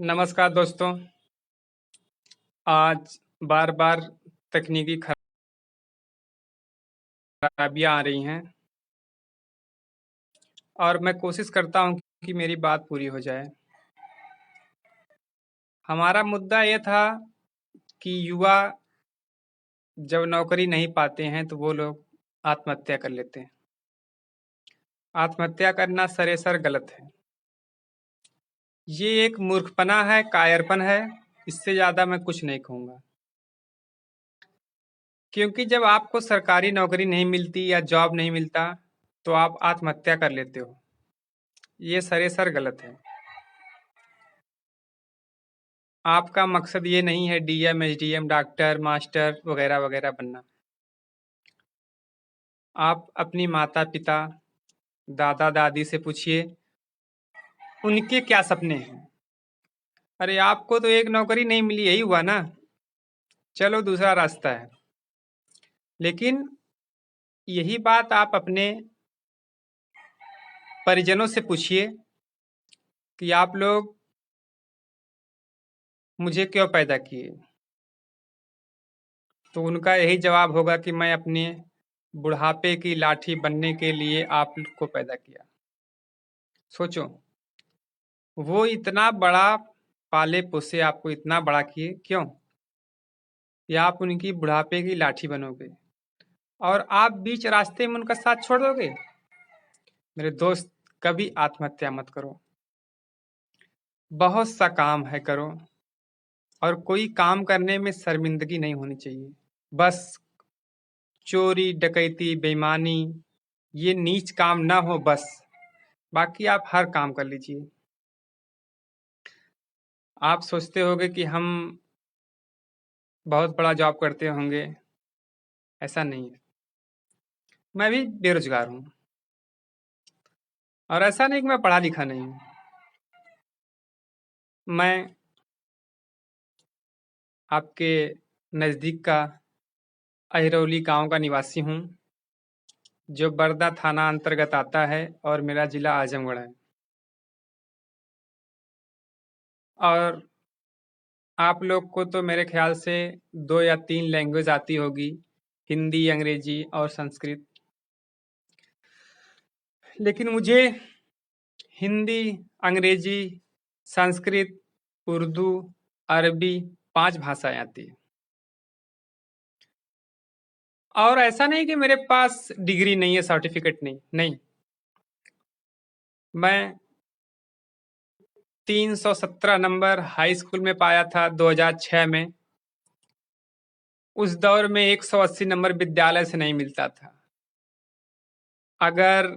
नमस्कार दोस्तों। आज बार-बार तकनीकी खराबियाँ आ रही हैं और मैं कोशिश करता हूँ कि मेरी बात पूरी हो जाए। हमारा मुद्दा ये था कि युवा जब नौकरी नहीं पाते हैं तो वो लोग आत्महत्या कर लेते हैं। आत्महत्या करना सरेसर गलत है। ये एक मूर्खपना है, कायरपन है, इससे ज़्यादा मैं कुछ नहीं कहूँगा। क्योंकि जब आपको सरकारी नौकरी नहीं मिलती या जॉब नहीं मिलता, तो आप आत्महत्या कर लेते हो। ये सरेसर गलत है। आपका मकसद ये नहीं है डीएम, एसडीएम, डॉक्टर, मास्टर वगैरह वगैरह बनना। आप अपनी माता-पिता, दादा-दादी से पूछिए, उनके क्या सपने हैं? अरे आपको तो एक नौकरी नहीं मिली, यही हुआ ना? चलो दूसरा रास्ता है। लेकिन यही बात आप अपने परिजनों से पूछिए कि आप लोग मुझे क्यों पैदा किए? तो उनका यही जवाब होगा कि मैं अपने बुढ़ापे की लाठी बनने के लिए आप को पैदा किया। सोचो, वो इतना बड़ा पाले-पोसे आपको इतना बड़ा किए, क्यों? या आप उनकी बुढ़ापे की लाठी बनोगे और आप बीच रास्ते में उनका साथ छोड़ दोगे? मेरे दोस्त, कभी आत्महत्या मत करो। बहुत सा काम है, करो। और कोई काम करने में शर्मिंदगी नहीं होनी चाहिए। बस चोरी, डकैती, बेईमानी, ये नीच काम ना हो बस। बाकी आप हर काम कर लीजिए। आप सोचते होंगे कि हम बहुत बड़ा जॉब करते होंगे, ऐसा नहीं है। मैं भी बेरोज़गार हूँ और ऐसा नहीं कि मैं पढ़ा-लिखा नहीं हूँ। मैं आपके नज़दीक का अहिरौली गाँव का निवासी हूँ, जो बरदा थाना अंतर्गत आता है और मेरा ज़िला आज़मगढ़ है। और आप लोग को तो मेरे ख़्याल से 2 या 3 लैंग्वेज आती होगी, हिंदी, अंग्रेजी और संस्कृत। लेकिन मुझे हिंदी, अंग्रेजी, संस्कृत, उर्दू, अरबी 5 भाषाएँ आती हैं। और ऐसा नहीं कि मेरे पास डिग्री नहीं है, सर्टिफ़िकेट नहीं, नहीं। मैं 317 नंबर हाई स्कूल में पाया था 2006 में। उस दौर में 180 नंबर विद्यालय से नहीं मिलता था। अगर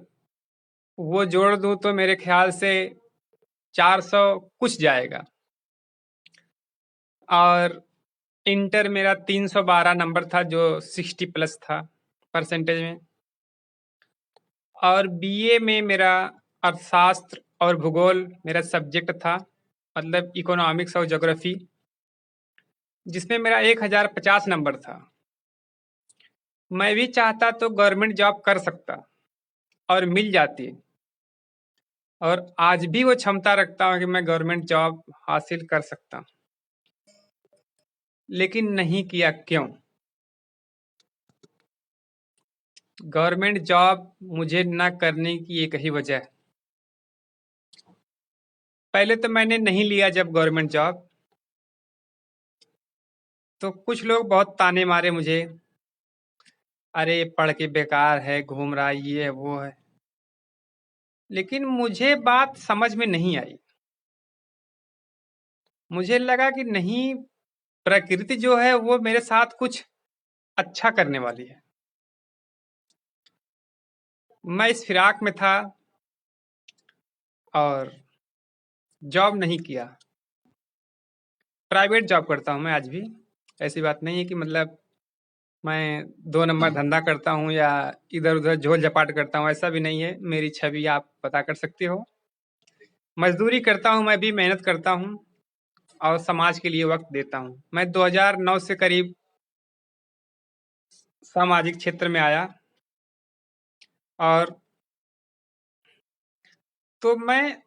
वो जोड़ दूँ तो मेरे ख़्याल से 400 कुछ जाएगा। और इंटर मेरा 312 नंबर था, जो 60 प्लस था परसेंटेज में। और बीए में मेरा अर्थशास्त्र और भूगोल मेरा सब्जेक्ट था, मतलब इकोनॉमिक्स और ज्योग्राफी, जिसमें मेरा 1050 नंबर था। मैं भी चाहता तो गवर्नमेंट जॉब कर सकता और मिल जाती, और आज भी वो क्षमता रखता हूँ कि मैं गवर्नमेंट जॉब हासिल कर सकता, लेकिन नहीं किया। क्यों? गवर्नमेंट जॉब मुझे ना करने की एक ही वजह है। पहले तो मैंने नहीं लिया जब गवर्नमेंट जॉब, तो कुछ लोग बहुत ताने मारे मुझे, अरे पढ़ के बेकार है, घूम रहा है, ये है वो है। लेकिन मुझे बात समझ में नहीं आई। मुझे लगा कि नहीं, प्रकृति जो है वो मेरे साथ कुछ अच्छा करने वाली है। मैं इस फिराक में था और जॉब नहीं किया। प्राइवेट जॉब करता हूँ मैं आज भी। ऐसी बात नहीं है कि मतलब मैं 2 नंबर धंधा करता हूँ या इधर-उधर झोल-झपाट करता हूँ, ऐसा भी नहीं है। मेरी छवि आप पता कर सकते हो। मज़दूरी करता हूँ, मैं भी मेहनत करता हूँ और समाज के लिए वक़्त देता हूँ। मैं 2009 से करीब सामाजिक क्षेत्र में आया, और तो मैं,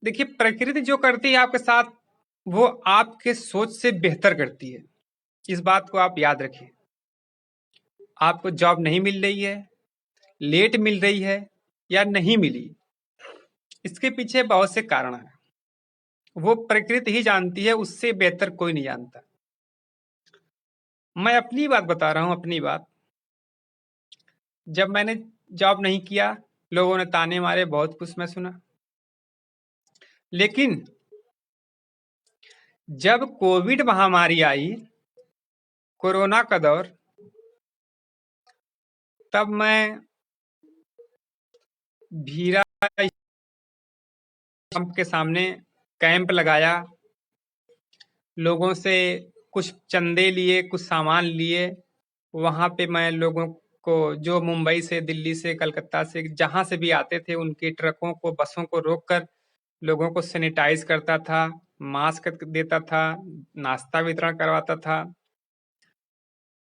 देखिए प्रकृति जो करती है आपके साथ, वो आपके सोच से बेहतर करती है। इस बात को आप याद रखिए। आपको जॉब नहीं मिल रही है, लेट मिल रही है या नहीं मिली, इसके पीछे बहुत से कारण हैं। वो प्रकृति ही जानती है, उससे बेहतर कोई नहीं जानता। मैं अपनी बात बता रहा हूं, अपनी बात। जब मैंने जॉब नहीं किया, लोगों ने ताने मारे, बहुत कुछ मैं सुना। लेकिन जब कोविड महामारी आई, कोरोना का दौर, तब मैं भीरा पंप के सामने कैंप लगाया, लोगों से कुछ चंदे लिए, कुछ सामान लिए। वहां पे मैं लोगों को, जो मुंबई से, दिल्ली से, कलकत्ता से, जहां से भी आते थे, उनके ट्रकों को, बसों को रोककर लोगों को सैनिटाइज करता था, मास्क देता था, नाश्ता वितरण करवाता था।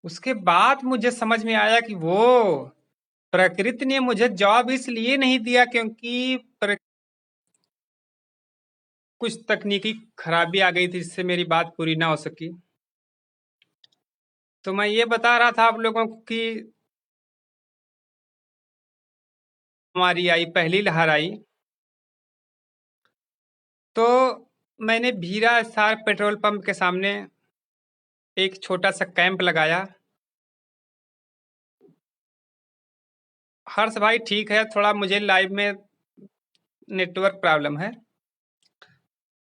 उसके बाद मुझे समझ में आया कि वो प्रकृति ने मुझे जॉब इसलिए नहीं दिया क्योंकि कुछ तकनीकी खराबी आ गई थी, जिससे मेरी बात पूरी ना हो सकी। तो मैं ये बता रहा था आप लोगों को कि हमारी आई, पहली लहर आई, तो मैंने भीरा स्टार पेट्रोल पंप के सामने एक छोटा सा कैंप लगाया। हर्ष भाई ठीक है, थोड़ा मुझे लाइव में नेटवर्क प्रॉब्लम है।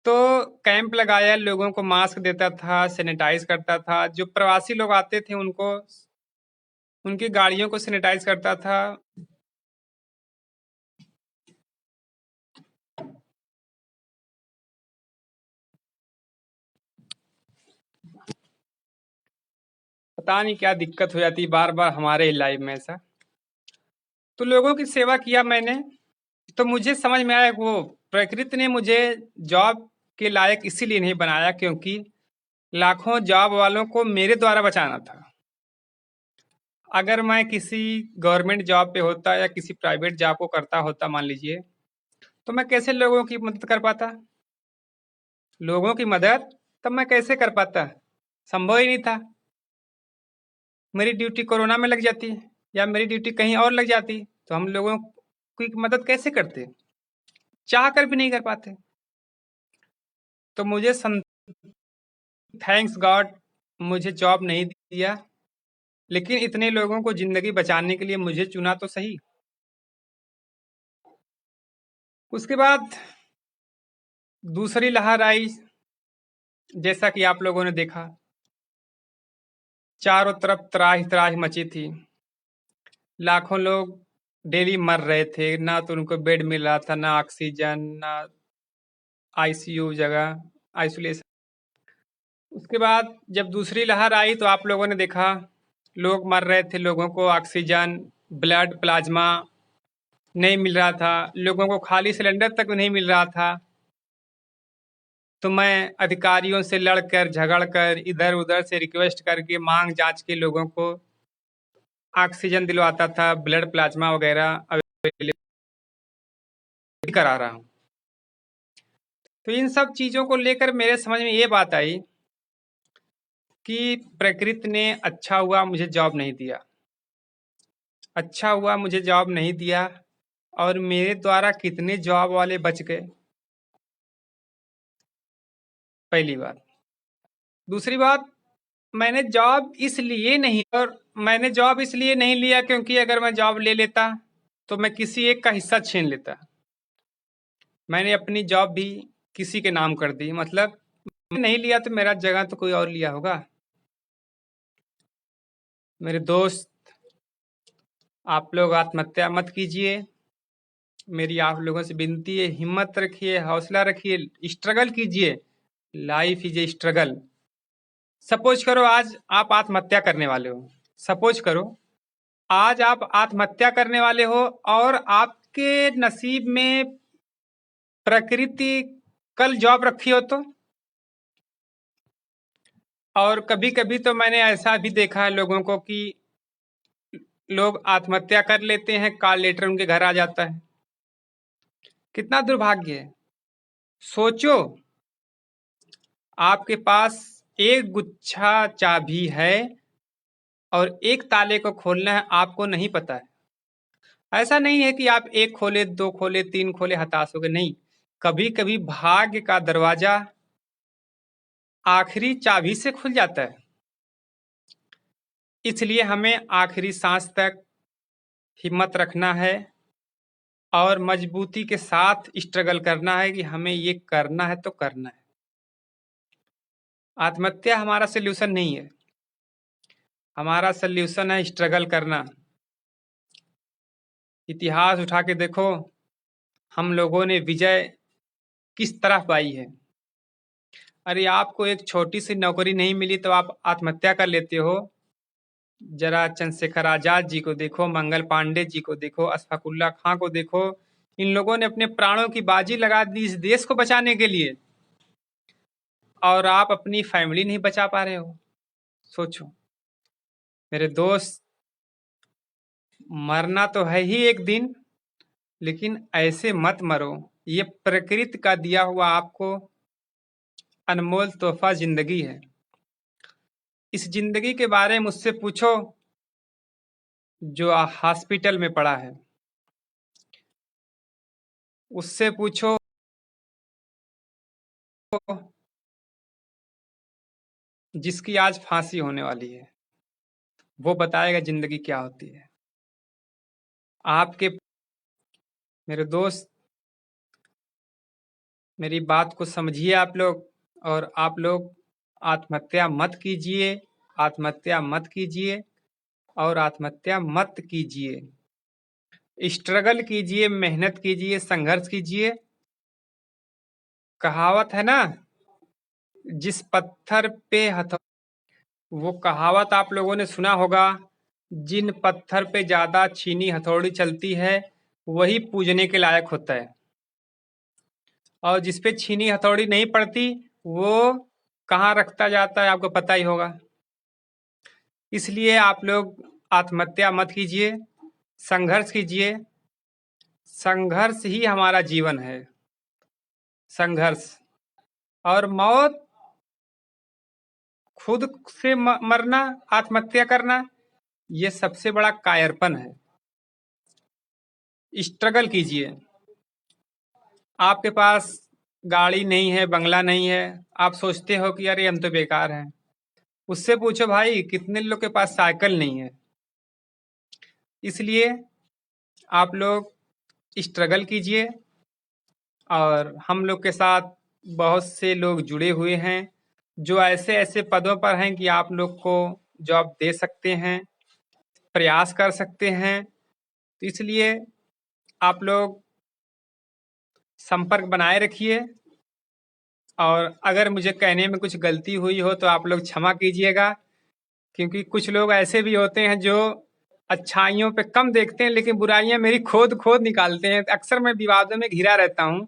तो कैंप लगाया, लोगों को मास्क देता था, सैनिटाइज करता था। जो प्रवासी लोग आते थे उनको, उनकी गाड़ियों को सैनिटाइज करता था। पता नहीं क्या दिक्कत हो जाती बार बार हमारे लाइव में ऐसा। तो लोगों की सेवा किया मैंने। तो मुझे समझ में आया कि वो प्रकृति ने मुझे जॉब के लायक इसीलिए नहीं बनाया क्योंकि लाखों जॉब वालों को मेरे द्वारा बचाना था। अगर मैं किसी गवर्नमेंट जॉब पे होता या किसी प्राइवेट जॉब को करता होता, मान लीजिए, तो मैं कैसे लोगों की मदद कर पाता? लोगों की मदद तब मैं कैसे कर पाता? संभव ही नहीं था। मेरी ड्यूटी कोरोना में लग जाती या मेरी ड्यूटी कहीं और लग जाती, तो हम लोगों की मदद कैसे करते? चाह कर भी नहीं कर पाते। तो मुझे थैंक्स गॉड मुझे जॉब नहीं दिया, लेकिन इतने लोगों को जिंदगी बचाने के लिए मुझे चुना तो सही। उसके बाद दूसरी लहर आई, जैसा कि आप लोगों ने देखा, चारों तरफ त्राही त्राही मची थी। लाखों लोग डेली मर रहे थे, ना तो उनको बेड मिल रहा था, ना ऑक्सीजन, ना आईसीयू जगह, आइसोलेशन। उसके बाद जब दूसरी लहर आई तो आप लोगों ने देखा, लोग मर रहे थे, लोगों को ऑक्सीजन, ब्लड प्लाज्मा नहीं मिल रहा था, लोगों को खाली सिलेंडर तक नहीं मिल रहा था। तो मैं अधिकारियों से लड़कर, झगड़कर, इधर उधर से रिक्वेस्ट करके, मांग जांच के लोगों को ऑक्सीजन दिलवाता था, ब्लड प्लाज्मा वगैरह अवेलेबल करा रहा हूँ। तो इन सब चीज़ों को लेकर मेरे समझ में ये बात आई कि प्रकृति ने अच्छा हुआ मुझे जॉब नहीं दिया, अच्छा हुआ मुझे जॉब नहीं दिया। और मेरे द्वारा कितने जॉब वाले बच गए, पहली बात। दूसरी बात, मैंने जॉब इसलिए नहीं लिया क्योंकि अगर मैं जॉब ले लेता तो मैं किसी एक का हिस्सा छीन लेता। मैंने अपनी जॉब भी किसी के नाम कर दी, मतलब नहीं लिया तो मेरा जगह तो कोई और लिया होगा। मेरे दोस्त, आप लोग आत्महत्या मत कीजिए, मेरी आप लोगों से विनती है, हिम्मत रखिए, हौसला रखिए, स्ट्रगल कीजिए। Life is a struggle. Suppose करो आज आप आत्महत्या करने वाले हो, सपोज करो आज आप आत्महत्या करने वाले हो और आपके नसीब में प्रकृति कल जॉब रखी हो तो। और कभी कभी तो मैंने ऐसा भी देखा है लोगों को कि लोग आत्महत्या कर लेते हैं, कॉल लेटर उनके घर आ जाता है। कितना दुर्भाग्य है। सोचो आपके पास एक गुच्छा चाबी है और एक ताले को खोलना है, आपको नहीं पता है। ऐसा नहीं है कि आप एक खोले, दो खोले, तीन खोले, हताश हो गए, नहीं। कभी कभी भाग्य का दरवाजा आखिरी चाबी से खुल जाता है। इसलिए हमें आखिरी सांस तक हिम्मत रखना है और मजबूती के साथ स्ट्रगल करना है कि हमें ये करना है तो करना है। आत्महत्या हमारा सल्यूशन नहीं है, हमारा सल्यूशन है स्ट्रगल करना। इतिहास उठा के देखो, हम लोगों ने विजय किस तरह पाई है। अरे आपको एक छोटी सी नौकरी नहीं मिली तो आप आत्महत्या कर लेते हो। जरा चंद्रशेखर आजाद जी को देखो, मंगल पांडे जी को देखो, अशफाकुल्ला खां को देखो। इन लोगों ने अपने प्राणों की बाजी लगा दी इस देश को बचाने के लिए, और आप अपनी फैमिली नहीं बचा पा रहे हो। सोचो मेरे दोस्त, मरना तो है ही एक दिन, लेकिन ऐसे मत मरो। ये प्रकृति का दिया हुआ आपको अनमोल तोहफा जिंदगी है। इस जिंदगी के बारे में मुझसे पूछो जो हॉस्पिटल में पड़ा है, उससे पूछो जिसकी आज फांसी होने वाली है, वो बताएगा जिंदगी क्या होती है। आपके मेरे दोस्त, मेरी बात को समझिए आप लोग, और आप लोग आत्महत्या मत कीजिए, आत्महत्या मत कीजिए और आत्महत्या मत कीजिए। स्ट्रगल कीजिए, मेहनत कीजिए, संघर्ष कीजिए। कहावत है ना, जिस पत्थर पे वो कहावत आप लोगों ने सुना होगा, जिन पत्थर पे ज्यादा छीनी हथौड़ी चलती है वही पूजने के लायक होता है, और जिस पे छीनी हथौड़ी नहीं पड़ती वो कहाँ रखता जाता है आपको पता ही होगा। इसलिए आप लोग आत्महत्या मत कीजिए, संघर्ष कीजिए। संघर्ष ही हमारा जीवन है, संघर्ष। और मौत, खुद से मरना, आत्महत्या करना, ये सबसे बड़ा कायरपन है। स्ट्रगल कीजिए। आपके पास गाड़ी नहीं है, बंगला नहीं है, आप सोचते हो कि अरे हम तो बेकार हैं। उससे पूछो भाई कितने लोग के पास साइकिल नहीं है। इसलिए आप लोग स्ट्रगल कीजिए, और हम लोग के साथ बहुत से लोग जुड़े हुए हैं जो ऐसे ऐसे पदों पर हैं कि आप लोग को जॉब दे सकते हैं, प्रयास कर सकते हैं। तो इसलिए आप लोग संपर्क बनाए रखिए, और अगर मुझे कहने में कुछ गलती हुई हो तो आप लोग क्षमा कीजिएगा, क्योंकि कुछ लोग ऐसे भी होते हैं जो अच्छाइयों पे कम देखते हैं लेकिन बुराइयां मेरी खोद खोद निकालते हैं। अक्सर मैं विवादों में घिरा रहता हूँ।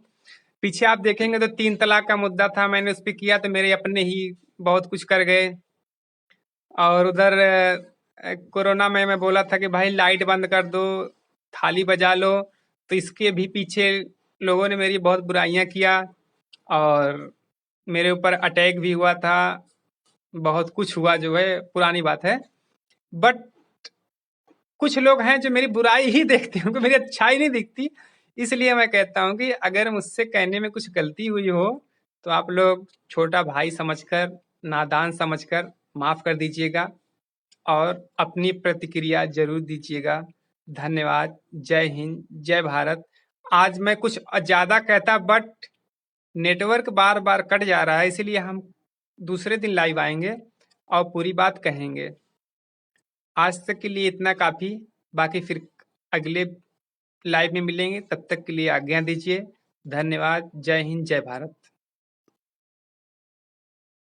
पीछे आप देखेंगे तो 3 तलाक का मुद्दा था, मैंने उस पर किया तो मेरे अपने ही बहुत कुछ कर गए। और उधर कोरोना में मैं बोला था कि भाई लाइट बंद कर दो, थाली बजा लो, तो इसके भी पीछे लोगों ने मेरी बहुत बुराइयां किया, और मेरे ऊपर अटैक भी हुआ था। बहुत कुछ हुआ जो है पुरानी बात है। बट कुछ लोग हैं जो मेरी बुराई ही देखते हैं, उनको मेरी अच्छाई नहीं दिखती। इसलिए मैं कहता हूँ कि अगर मुझसे कहने में कुछ गलती हुई हो तो आप लोग छोटा भाई समझकर, नादान समझकर माफ कर दीजिएगा, और अपनी प्रतिक्रिया जरूर दीजिएगा। धन्यवाद। जय हिंद, जय भारत। आज मैं कुछ ज्यादा कहता but network bar bar cut जा रहा है, इसलिए हम दूसरे दिन लाइव आएंगे और पूरी बात कहेंगे। आज तक के लिए इतना काफी, बाकी फिर अगले लाइव में मिलेंगे, तब तक के लिए आज्ञा दीजिए। धन्यवाद। जय हिंद, जय भारत।